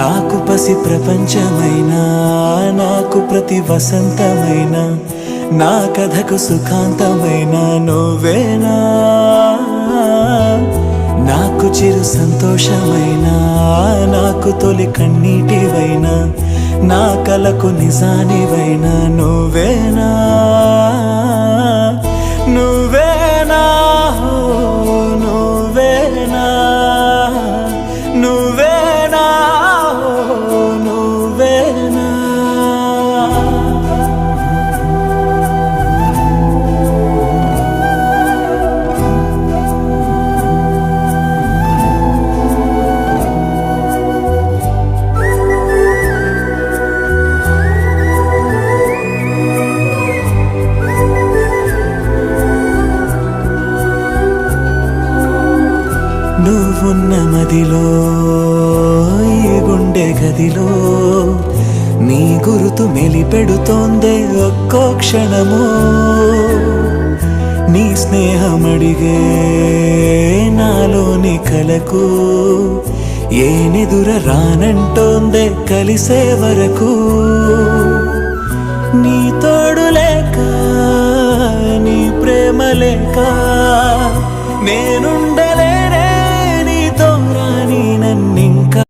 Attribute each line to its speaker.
Speaker 1: నాకు పసి ప్రపంచమైనా నాకు ప్రతి వసంతమైన నా కథకు సుఖాంతమైన నువ్వేనా నాకు చిరు సంతోషమైనా నాకు తొలి కన్నీటివైనా నా కలకు నిజానివైనా నువ్వేనా నువ్వేనా నువ్వేనా నువ్వేనా నువ్వేనా నువ్వున్న మదిలో ఈ గుండె గదిలో నీ గురుతు మెలిపెడుతోందే ఒక్కో క్షణము నీ స్నేహమడిగే నాలోని కలకు ఏనెదుర రానంటోందే కలిసే వరకు నీ తోడు లేక నీ ప్రేమ లేక నేను